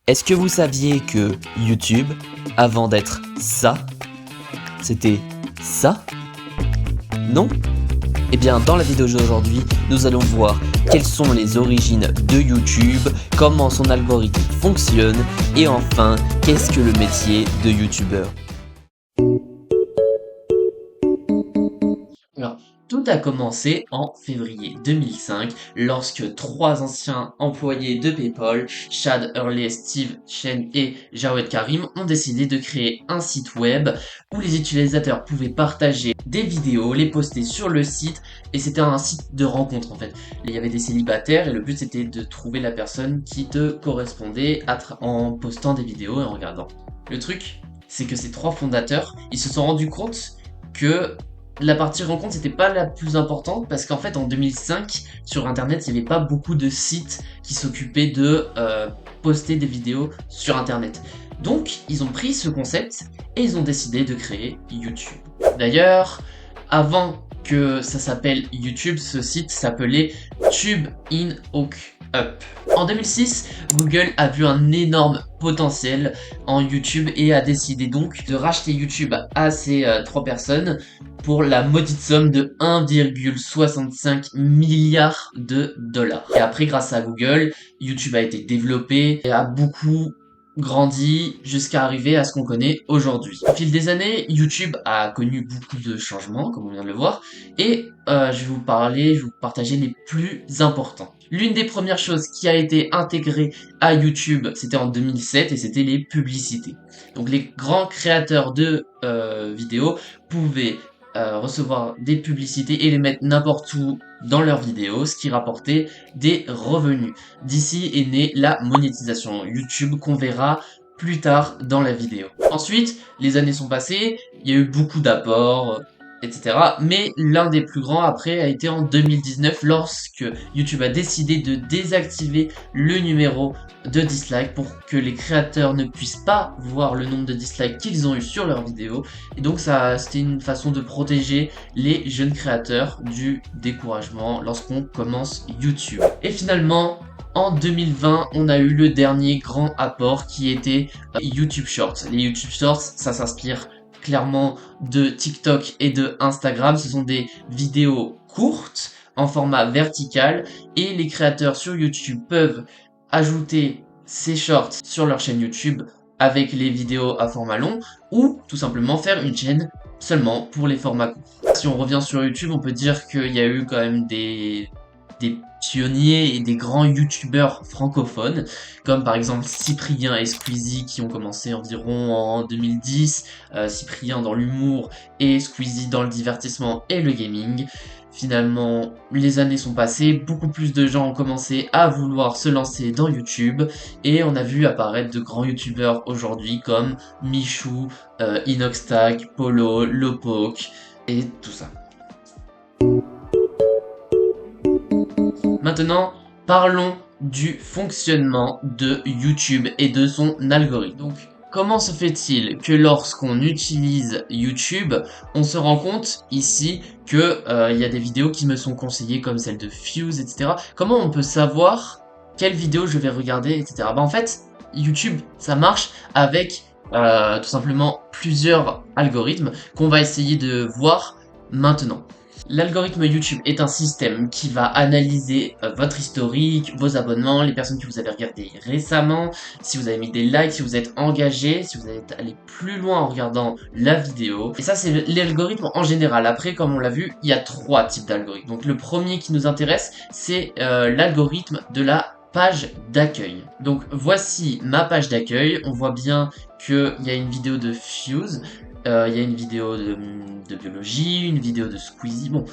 Est-ce que vous saviez que YouTube, avant d'être ça, c'était ça? Non? Eh bien, dans la vidéo d'aujourd'hui, nous allons voir quelles sont les origines de YouTube, comment son algorithme fonctionne et enfin, qu'est-ce que le métier de YouTubeur? Alors, tout a commencé en février 2005 lorsque trois anciens employés de PayPal, Chad Hurley, Steve Chen et Jawed Karim, ont décidé de créer un site web où les utilisateurs pouvaient partager des vidéos, les poster sur le site et c'était un site de rencontre en fait. Il y avait des célibataires et le but c'était de trouver la personne qui te correspondait en postant des vidéos et en regardant. Le truc, c'est que ces trois fondateurs, ils se sont rendus compte que la partie rencontre c'était pas la plus importante parce qu'en fait en 2005 sur internet il n'y avait pas beaucoup de sites qui s'occupaient de poster des vidéos sur internet. Donc ils ont pris ce concept et ils ont décidé de créer YouTube. D'ailleurs, avant que ça s'appelle YouTube, ce site s'appelait Tube in Hook Up. En 2006, Google a vu un énorme potentiel en YouTube et a décidé donc de racheter YouTube à ces trois personnes pour la maudite somme de 1,65 milliard de dollars. Et après, grâce à Google, YouTube a été développé et a beaucoup grandi jusqu'à arriver à ce qu'on connaît aujourd'hui. Au fil des années, YouTube a connu beaucoup de changements, comme on vient de le voir, et je vais vous partager les plus importants. L'une des premières choses qui a été intégrée à YouTube, c'était en 2007, et c'était les publicités. Donc les grands créateurs de vidéos pouvaient recevoir des publicités et les mettre n'importe où dans leurs vidéos, ce qui rapportait des revenus. D'ici est née la monétisation YouTube qu'on verra plus tard dans la vidéo. Ensuite, les années sont passées, il y a eu beaucoup d'apports, etc. Mais l'un des plus grands après a été en 2019 lorsque YouTube a décidé de désactiver le numéro de dislike pour que les créateurs ne puissent pas voir le nombre de dislikes qu'ils ont eu sur leurs vidéos. Et donc ça, c'était une façon de protéger les jeunes créateurs du découragement lorsqu'on commence YouTube. Et finalement, en 2020, on a eu le dernier grand apport qui était YouTube Shorts. Les YouTube Shorts, ça s'inspire clairement de TikTok et de Instagram. Ce sont des vidéos courtes en format vertical et les créateurs sur YouTube peuvent ajouter ces shorts sur leur chaîne YouTube avec les vidéos à format long ou tout simplement faire une chaîne seulement pour les formats courts. Si on revient sur YouTube, on peut dire qu'il y a eu quand même des pionniers et des grands youtubeurs francophones comme par exemple Cyprien et Squeezie qui ont commencé environ en 2010, Cyprien dans l'humour et Squeezie dans le divertissement et le gaming. Finalement, les années sont passées, beaucoup plus de gens ont commencé à vouloir se lancer dans YouTube et on a vu apparaître de grands youtubeurs aujourd'hui comme Michou, Inoxtag, Polo, Lopok et tout ça. Maintenant, parlons du fonctionnement de YouTube et de son algorithme. Donc, comment se fait-il que lorsqu'on utilise YouTube, on se rend compte ici que y a des vidéos qui me sont conseillées comme celle de Fuse, etc. Comment on peut savoir quelle vidéo je vais regarder, etc. En fait, YouTube, ça marche avec tout simplement plusieurs algorithmes qu'on va essayer de voir maintenant. L'algorithme YouTube est un système qui va analyser votre historique, vos abonnements, les personnes que vous avez regardées récemment, si vous avez mis des likes, si vous êtes engagé, si vous êtes allé plus loin en regardant la vidéo. Et ça, c'est l'algorithme en général. Après, comme on l'a vu, il y a trois types d'algorithmes. Donc le premier qui nous intéresse, c'est l'algorithme de la page d'accueil. Donc voici ma page d'accueil. On voit bien qu'il y a une vidéo de Fuse. Il y a une vidéo de biologie, une vidéo de Squeezie, bon,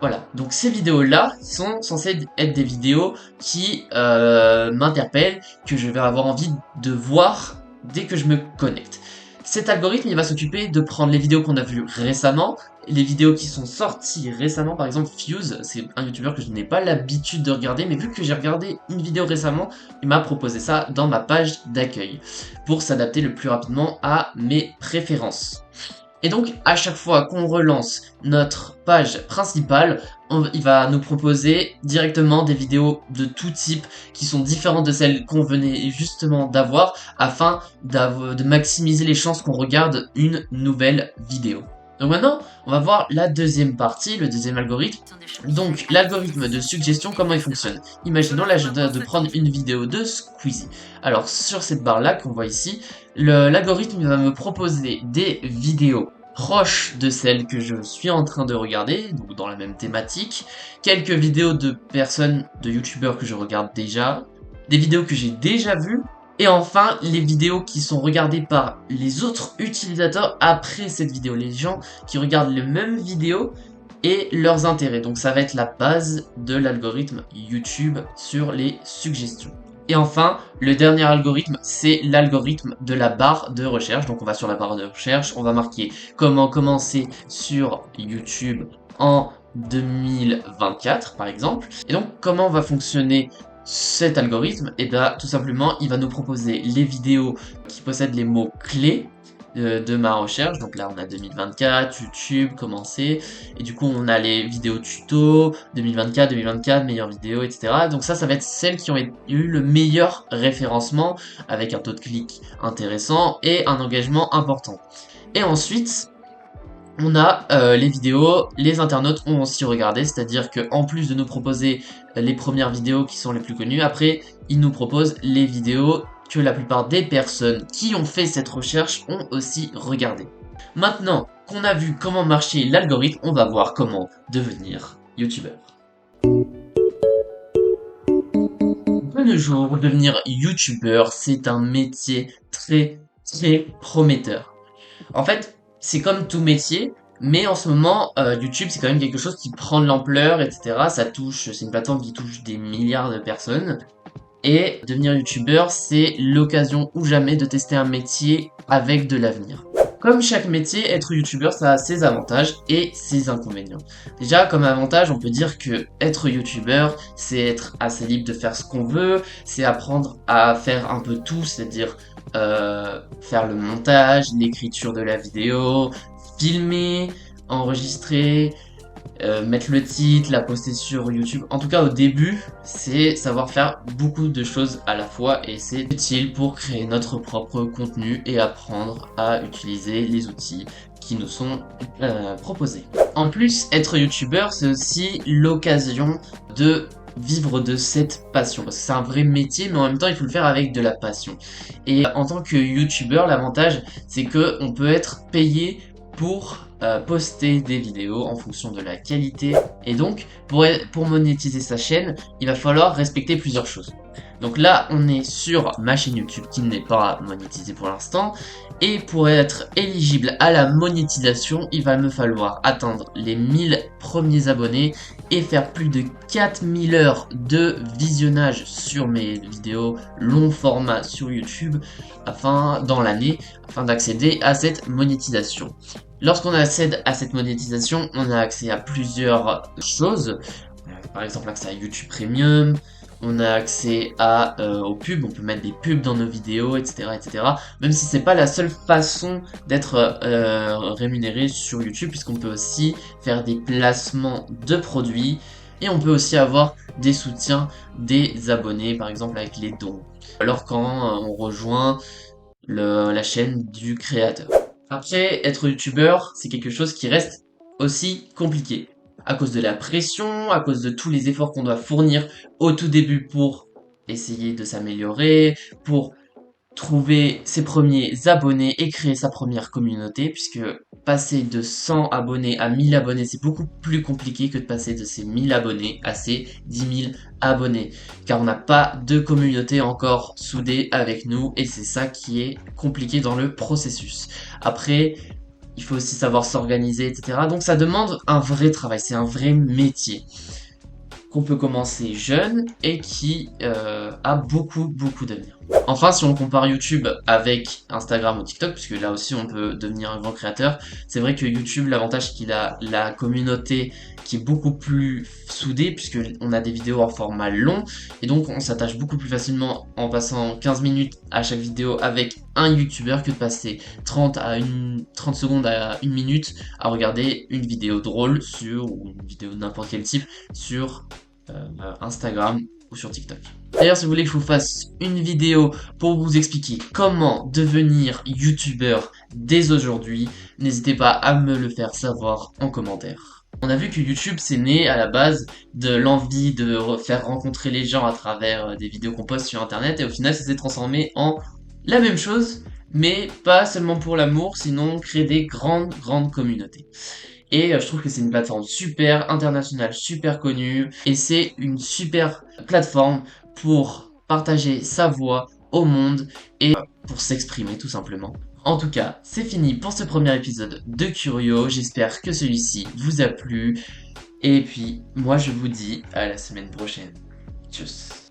voilà. Donc ces vidéos-là sont censées être des vidéos qui m'interpellent, que je vais avoir envie de voir dès que je me connecte. Cet algorithme, il va s'occuper de prendre les vidéos qu'on a vues récemment, les vidéos qui sont sorties récemment, par exemple Fuse, c'est un youtubeur que je n'ai pas l'habitude de regarder, mais vu que j'ai regardé une vidéo récemment, il m'a proposé ça dans ma page d'accueil, pour s'adapter le plus rapidement à mes préférences. Et donc, à chaque fois qu'on relance notre page principale, il va nous proposer directement des vidéos de tout type qui sont différentes de celles qu'on venait justement d'avoir afin de maximiser les chances qu'on regarde une nouvelle vidéo. Donc maintenant, on va voir la deuxième partie, le deuxième algorithme. Donc, l'algorithme de suggestion, comment il fonctionne. Imaginons là, je dois de prendre une vidéo de Squeezie. Alors, sur cette barre-là qu'on voit ici, l'algorithme va me proposer des vidéos proches de celles que je suis en train de regarder, donc dans la même thématique, quelques vidéos de personnes, de youtubeurs que je regarde déjà, des vidéos que j'ai déjà vues, et enfin, les vidéos qui sont regardées par les autres utilisateurs après cette vidéo, les gens qui regardent les mêmes vidéos et leurs intérêts. Donc ça va être la base de l'algorithme YouTube sur les suggestions. Et enfin, le dernier algorithme, c'est l'algorithme de la barre de recherche. Donc on va sur la barre de recherche, on va marquer comment commencer sur YouTube en 2024 par exemple. Et donc comment va fonctionner cet algorithme? Et bien tout simplement il va nous proposer les vidéos qui possèdent les mots clés de ma recherche. Donc là on a 2024, YouTube, commencer, et du coup on a les vidéos tuto, 2024, meilleures vidéos, etc. Donc ça va être celles qui ont eu le meilleur référencement avec un taux de clic intéressant et un engagement important. Et ensuite on a les vidéos, les internautes ont aussi regardé, c'est-à-dire qu'en plus de nous proposer les premières vidéos qui sont les plus connues, après ils nous proposent les vidéos que la plupart des personnes qui ont fait cette recherche ont aussi regardé. Maintenant qu'on a vu comment marcher l'algorithme, on va voir comment devenir youtubeur. De nos jours, devenir youtubeur, c'est un métier très prometteur. En fait, c'est comme tout métier, mais en ce moment, YouTube, c'est quand même quelque chose qui prend de l'ampleur, etc. C'est une plateforme qui touche des milliards de personnes. Et devenir youtubeur, c'est l'occasion ou jamais de tester un métier avec de l'avenir. Comme chaque métier, être youtubeur, ça a ses avantages et ses inconvénients. Déjà, comme avantage, on peut dire que être youtubeur, c'est être assez libre de faire ce qu'on veut, c'est apprendre à faire un peu tout, c'est-à-dire faire le montage, l'écriture de la vidéo, filmer, enregistrer, mettre le titre, la poster sur YouTube. En tout cas au début, c'est savoir faire beaucoup de choses à la fois et c'est utile pour créer notre propre contenu et apprendre à utiliser les outils qui nous sont proposés. En plus, être youtubeur, c'est aussi l'occasion de vivre de cette passion, parce que c'est un vrai métier, mais en même temps il faut le faire avec de la passion. Et en tant que youtubeur, l'avantage c'est que on peut être payé pour poster des vidéos en fonction de la qualité, et donc pour monétiser sa chaîne, il va falloir respecter plusieurs choses. Donc là on est sur ma chaîne YouTube qui n'est pas monétisée pour l'instant, et pour être éligible à la monétisation, il va me falloir atteindre les 1000 premiers abonnés et faire plus de 4000 heures de visionnage sur mes vidéos long format sur YouTube dans l'année, afin d'accéder à cette monétisation. Lorsqu'on accède à cette monétisation, on a accès à plusieurs choses, par exemple accès à YouTube Premium, on a accès aux pubs, on peut mettre des pubs dans nos vidéos, etc. Même si c'est pas la seule façon d'être rémunéré sur YouTube, puisqu'on peut aussi faire des placements de produits, et on peut aussi avoir des soutiens des abonnés, par exemple avec les dons, alors quand on rejoint la chaîne du créateur. Après, être youtubeur, c'est quelque chose qui reste aussi compliqué, à cause de la pression, à cause de tous les efforts qu'on doit fournir au tout début pour essayer de s'améliorer, pour trouver ses premiers abonnés et créer sa première communauté, puisque passer de 100 abonnés à 1000 abonnés, c'est beaucoup plus compliqué que de passer de ces 1000 abonnés à ces 10 000 abonnés, car on n'a pas de communauté encore soudée avec nous, et c'est ça qui est compliqué dans le processus. Après, il faut aussi savoir s'organiser, etc. Donc ça demande un vrai travail, c'est un vrai métier qu'on peut commencer jeune et qui a beaucoup d'avenir. Enfin, si on compare YouTube avec Instagram ou TikTok, puisque là aussi on peut devenir un grand créateur, c'est vrai que YouTube, l'avantage qu'il a, la communauté qui est beaucoup plus soudé puisque on a des vidéos en format long et donc on s'attache beaucoup plus facilement en passant 15 minutes à chaque vidéo avec un youtubeur que de passer 30 secondes à 1 minute à regarder une vidéo drôle ou une vidéo de n'importe quel type sur Instagram ou sur TikTok. D'ailleurs, si vous voulez que je vous fasse une vidéo pour vous expliquer comment devenir youtubeur dès aujourd'hui, n'hésitez pas à me le faire savoir en commentaire. On a vu que YouTube c'est né à la base de l'envie de faire rencontrer les gens à travers des vidéos qu'on poste sur internet et au final ça s'est transformé en la même chose mais pas seulement pour l'amour, sinon créer des grandes communautés. Et je trouve que c'est une plateforme super internationale, super connue. Et c'est une super plateforme pour partager sa voix au monde et pour s'exprimer tout simplement. En tout cas, c'est fini pour ce premier épisode de Curio. J'espère que celui-ci vous a plu. Et puis, moi je vous dis à la semaine prochaine. Tchuss.